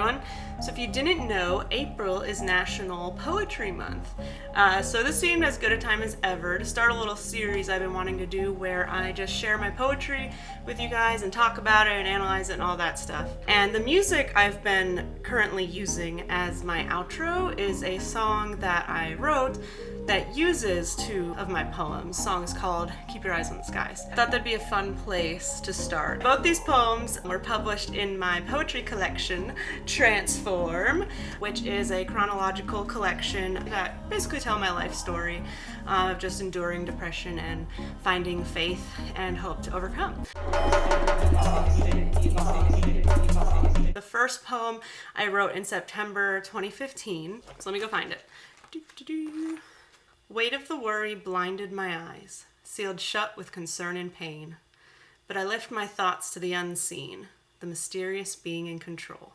everyone. So if you didn't know, April is National Poetry Month. So this seemed as good a time as ever to start a little series I've been wanting to do where I just share my poetry with you guys and talk about it and analyze it and all that stuff. And the music I've been currently using as my outro is a song that I wrote that uses two of my poems. The song is called Keep Your Eyes on the Skies. I thought that'd be a fun place to start. Both these poems were published in my poetry collection, Transform, which is a chronological collection that basically tell my life story of just enduring depression and finding faith and hope to overcome. The first poem I wrote in September 2015, so let me go find it. Weight of the worry blinded my eyes, sealed shut with concern and pain. But I lift my thoughts to the unseen, the mysterious being in control.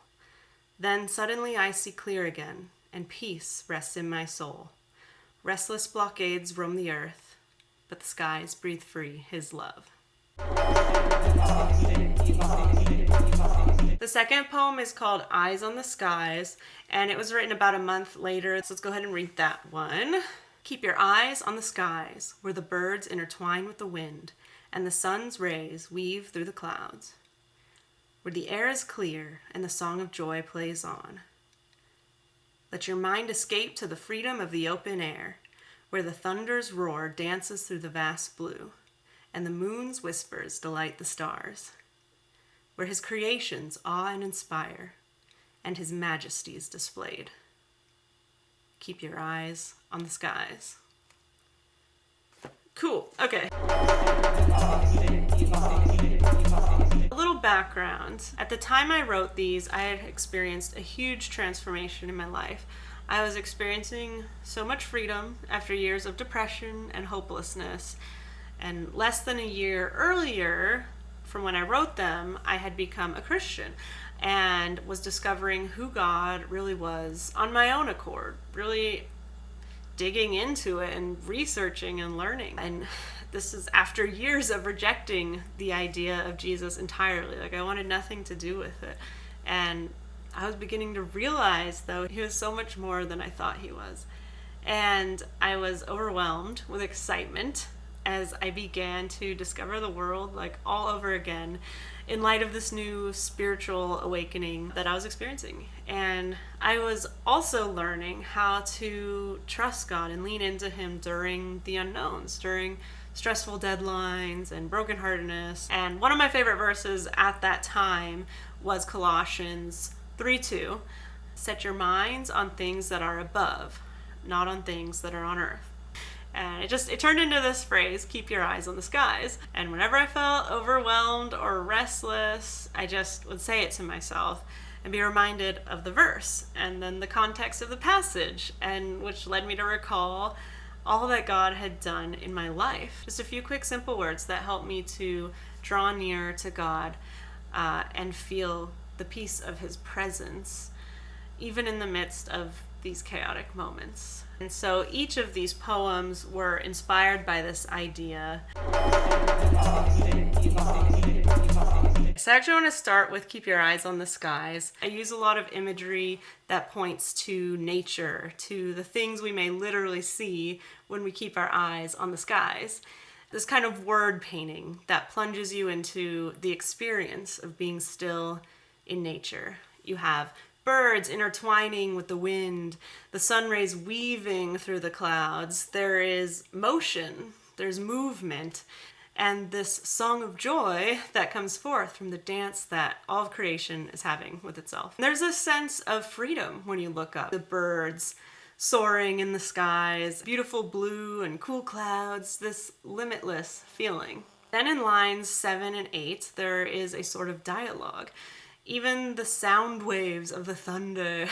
Then suddenly I see clear again, and peace rests in my soul. Restless blockades roam the earth, but the skies breathe free his love. The second poem is called Eyes on the Skies, and it was written about a month later, so let's go ahead and read that one. Keep your eyes on the skies, where the birds intertwine with the wind, and the sun's rays weave through the clouds. Where the air is clear, and the song of joy plays on. Let your mind escape to the freedom of the open air, where the thunder's roar dances through the vast blue, and the moon's whispers delight the stars. Where his creations awe and inspire, and his majesty is displayed. Keep your eyes on the skies. Cool, okay. A little background. At the time I wrote these, I had experienced a huge transformation in my life. I was experiencing so much freedom after years of depression and hopelessness. And less than a year earlier, from when I wrote them, I had become a Christian and was discovering who God really was on my own accord, really digging into it and researching and learning. And this is after years of rejecting the idea of Jesus entirely. Like, I wanted nothing to do with it. And I was beginning to realize, though, he was so much more than I thought he was. And I was overwhelmed with excitement as I began to discover the world like all over again in light of this new spiritual awakening that I was experiencing. And I was also learning how to trust God and lean into him during the unknowns, during stressful deadlines and brokenheartedness. And one of my favorite verses at that time was Colossians 3:2. Set your minds on things that are above, not on things that are on earth. And it turned into this phrase, keep your eyes on the skies. And whenever I felt overwhelmed or restless, I just would say it to myself and be reminded of the verse and then the context of the passage, and which led me to recall all that God had done in my life. Just a few quick, simple words that helped me to draw near to God and feel the peace of his presence, even in the midst of these chaotic moments. And so each of these poems were inspired by this idea. So I actually want to start with Keep Your Eyes on the Skies. I use a lot of imagery that points to nature, to the things we may literally see when we keep our eyes on the skies. This kind of word painting that plunges you into the experience of being still in nature. You have birds intertwining with the wind, the sun rays weaving through the clouds. There is motion, there's movement, and this song of joy that comes forth from the dance that all of creation is having with itself. And there's a sense of freedom when you look up. The birds soaring in the skies, beautiful blue and cool clouds, this limitless feeling. Then in lines 7 and 8, there is a sort of dialogue. Even the sound waves of the thunder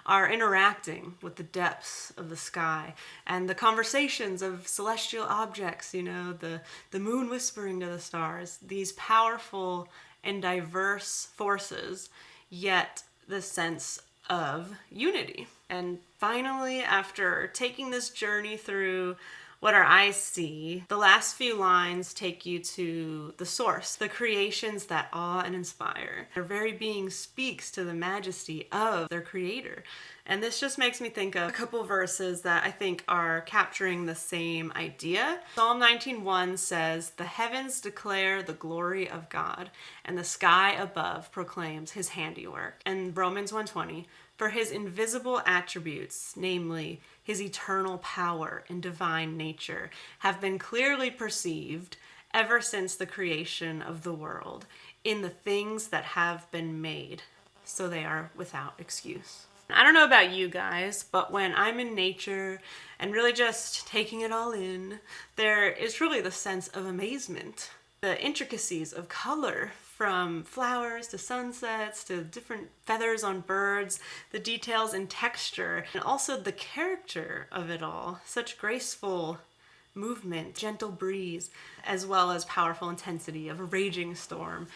are interacting with the depths of the sky, and the conversations of celestial objects, the moon whispering to the stars, these powerful and diverse forces, yet the sense of unity. And finally, after taking this journey through what our eyes see. The last few lines take you to the source, the creations that awe and inspire. Their very being speaks to the majesty of their creator. And this just makes me think of a couple verses that I think are capturing the same idea. Psalm 19:1 says, "The heavens declare the glory of God, and the sky above proclaims his handiwork." And Romans 1:20, "For his invisible attributes, namely his eternal power and divine nature, have been clearly perceived ever since the creation of the world in the things that have been made, so they are without excuse." I don't know about you guys, but when I'm in nature and really just taking it all in, there is truly the sense of amazement. The intricacies of color, from flowers to sunsets to different feathers on birds, the details in texture, and also the character of it all. Such graceful movement, gentle breeze, as well as powerful intensity of a raging storm.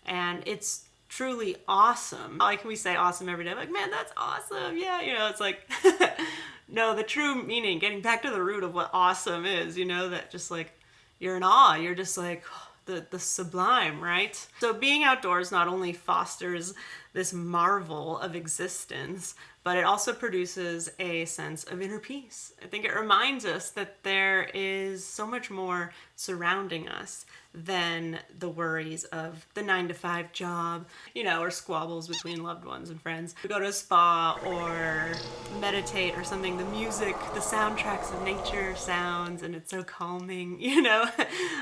And it's truly awesome. Like we say awesome every day, like, man, that's awesome. Yeah, it's like, no, the true meaning, getting back to the root of what awesome is, that just like, you're in awe. You're just like, the sublime, right? So being outdoors not only fosters this marvel of existence, but it also produces a sense of inner peace. I think it reminds us that there is so much more surrounding us than the worries of the 9-to-5 job, or squabbles between loved ones and friends. We go to a spa or meditate or something, the music, the soundtracks of nature sounds, and it's so calming,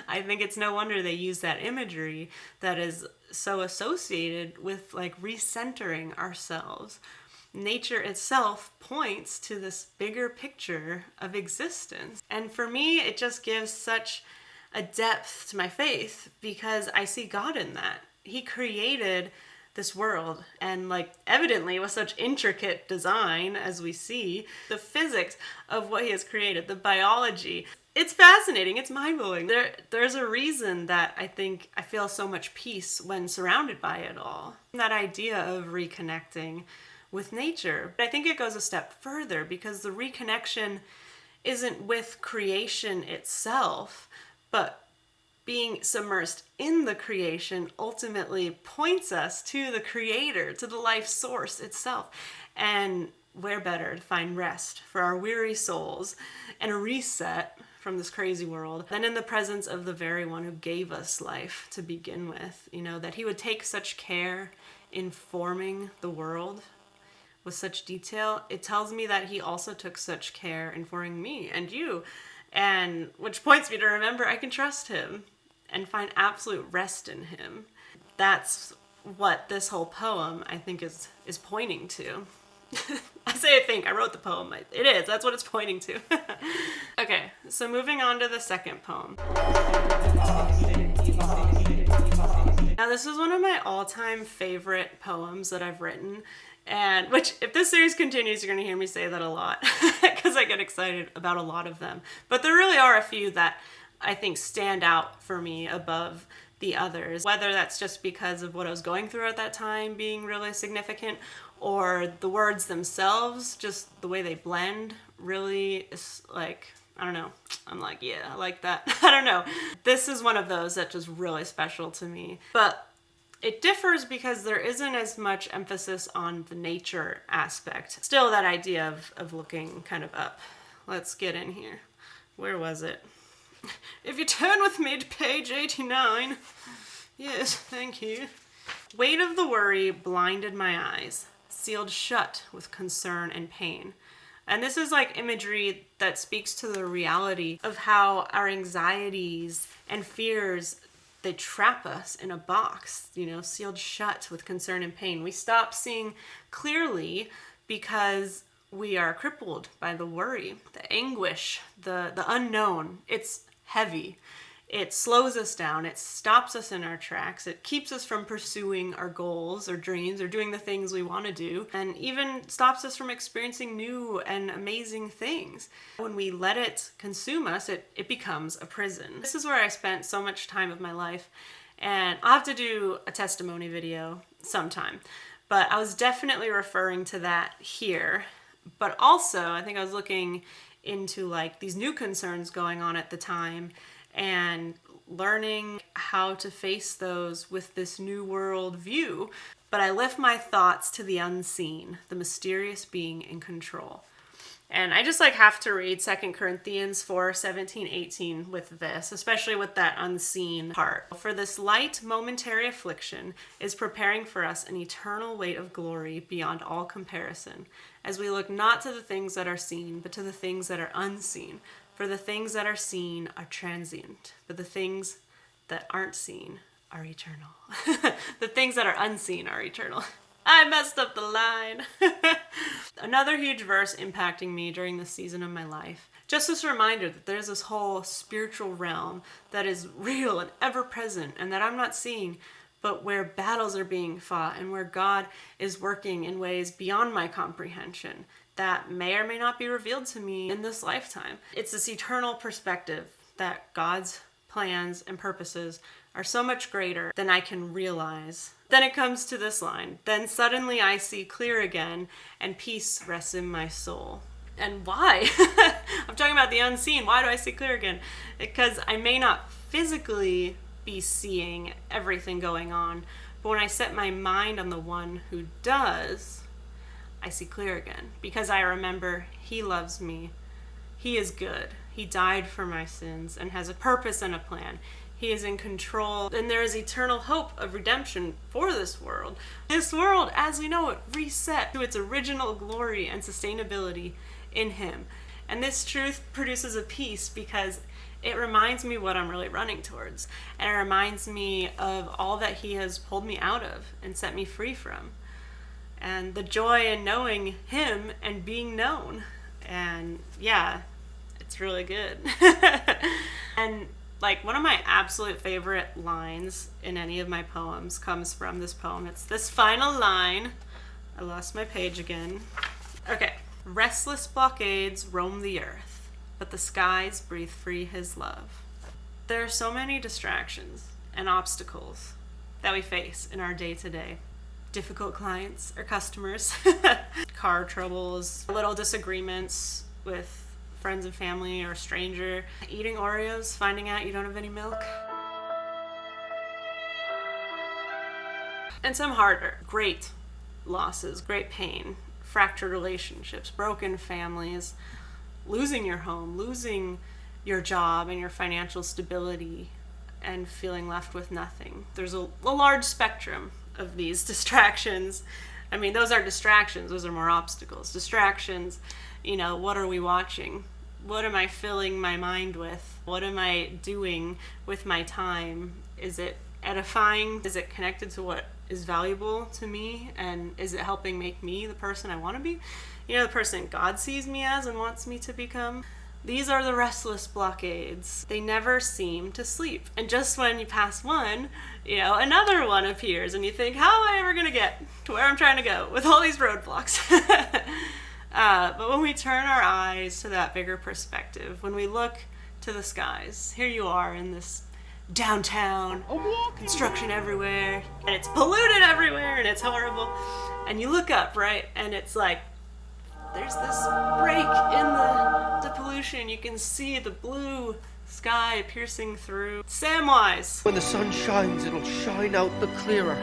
I think it's no wonder they use that imagery that is so associated with like recentering ourselves. Nature itself points to this bigger picture of existence. And for me, it just gives such a depth to my faith because I see God in that. He created this world, and like evidently with such intricate design as we see, the physics of what he has created, the biology. It's fascinating, it's mind-blowing. There's a reason that I think I feel so much peace when surrounded by it all. That idea of reconnecting with nature. But I think it goes a step further because the reconnection isn't with creation itself, but being submersed in the creation ultimately points us to the creator, to the life source itself. And where better to find rest for our weary souls and a reset from this crazy world than in the presence of the very one who gave us life to begin with. That he would take such care in forming the world with such detail. It tells me that he also took such care in forming me and you, and which points me to remember I can trust him and find absolute rest in him. That's what this whole poem, I think, is pointing to. I say I think, I wrote the poem. It is, that's what it's pointing to. Okay, so moving on to the second poem. Now this is one of my all-time favorite poems that I've written, and which, if this series continues, you're going to hear me say that a lot because I get excited about a lot of them. But there really are a few that I think stand out for me above the others, whether that's just because of what I was going through at that time being really significant, or the words themselves, just the way they blend really is like, I don't know. I'm like, yeah, I like that. I don't know. This is one of those that's just really special to me. But it differs because there isn't as much emphasis on the nature aspect. Still that idea of looking kind of up. Let's get in here. Where was it? If you turn with me to page 89. Yes, thank you. Weight of the worry blinded my eyes, sealed shut with concern and pain. And this is like imagery that speaks to the reality of how our anxieties and fears, they trap us in a box, sealed shut with concern and pain. We stop seeing clearly because we are crippled by the worry, the anguish, the unknown. It's heavy. It slows us down. It stops us in our tracks. It keeps us from pursuing our goals or dreams or doing the things we want to do, and even stops us from experiencing new and amazing things. When we let it consume us, it becomes a prison. This is where I spent so much time of my life, and I'll have to do a testimony video sometime, but I was definitely referring to that here. But also, I think I was looking into like these new concerns going on at the time and learning how to face those with this new world view. But I lift my thoughts to the unseen, the mysterious being in control. And I just like have to read 2 Corinthians 4:17-18 with this, especially with that unseen part. For this light momentary affliction is preparing for us an eternal weight of glory beyond all comparison, as we look not to the things that are seen, but to the things that are unseen. For the things that are seen are transient, but the things that aren't seen are eternal. The things that are unseen are eternal. I messed up the line. Another huge verse impacting me during this season of my life. Just this reminder that there's this whole spiritual realm that is real and ever present and that I'm not seeing, but where battles are being fought and where God is working in ways beyond my comprehension that may or may not be revealed to me in this lifetime. It's this eternal perspective that God's plans and purposes are so much greater than I can realize. Then it comes to this line, then suddenly I see clear again and peace rests in my soul. And why? I'm talking about the unseen. Why do I see clear again? Because I may not physically be seeing everything going on, but when I set my mind on the one who does, I see clear again. Because I remember he loves me. He is good. He died for my sins and has a purpose and a plan. He is in control, and there is eternal hope of redemption for this world. This world, as we know it, reset to its original glory and sustainability in him. And this truth produces a peace because it reminds me what I'm really running towards. And it reminds me of all that he has pulled me out of and set me free from. And the joy in knowing him and being known. And yeah, it's really good. And like one of my absolute favorite lines in any of my poems comes from this poem. It's this final line. I lost my page again. Okay. Restless blockades roam the earth, but the skies breathe free his love. There are so many distractions and obstacles that we face in our day-to-day. Difficult clients or customers, car troubles, little disagreements with friends and family or a stranger, eating Oreos, finding out you don't have any milk. And some harder, great losses, great pain, fractured relationships, broken families, losing your home, losing your job and your financial stability, and feeling left with nothing. There's a large spectrum of these distractions. I mean, those are distractions, those are more obstacles. Distractions, you know, what are we watching? What am I filling my mind with? What am I doing with my time? Is it edifying? Is it connected to what is valuable to me? And is it helping make me the person I want to be? You know, the person God sees me as and wants me to become? These are the restless blockades. They never seem to sleep. And just when you pass one, you know, another one appears and you think, how am I ever going to get to where I'm trying to go with all these roadblocks? But when we turn our eyes to that bigger perspective, when we look to the skies, here you are in this downtown, construction everywhere, and it's polluted everywhere, and it's horrible. And you look up, right, and it's like, there's this break in the pollution. You can see the blue sky piercing through. Samwise! When the sun shines, it'll shine out the clearer.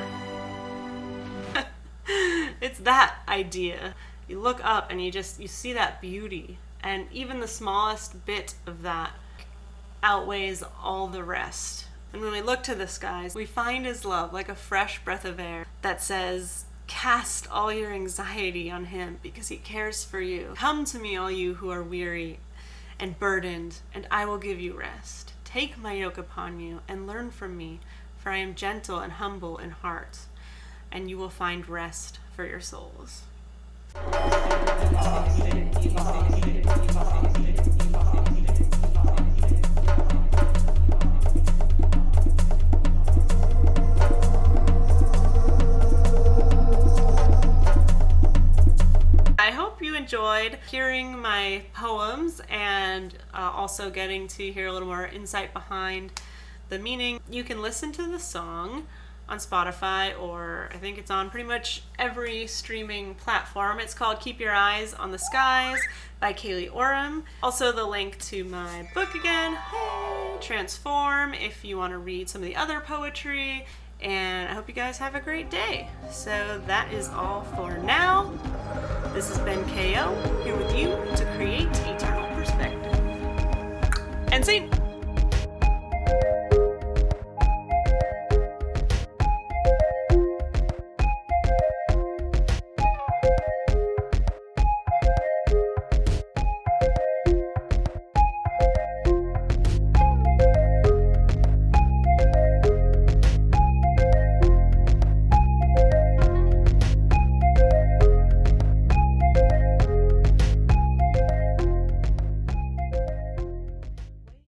It's that idea. You look up and you see that beauty, and even the smallest bit of that outweighs all the rest. And when we look to the skies, we find his love like a fresh breath of air that says, cast all your anxiety on him because he cares for you. Come to me, all you who are weary and burdened, and I will give you rest. Take my yoke upon you and learn from me, for I am gentle and humble in heart, and you will find rest for your souls. I hope you enjoyed hearing my poems and also getting to hear a little more insight behind the meaning. You can listen to the song on Spotify, or I think it's on pretty much every streaming platform. It's called Keep Your Eyes on the Skies by Kaylee Orem. Also the link to my book again, hey, Transform, if you want to read some of the other poetry. And I hope you guys have a great day. So that is all for now. This has been KO, here with you to create eternal perspective. And scene!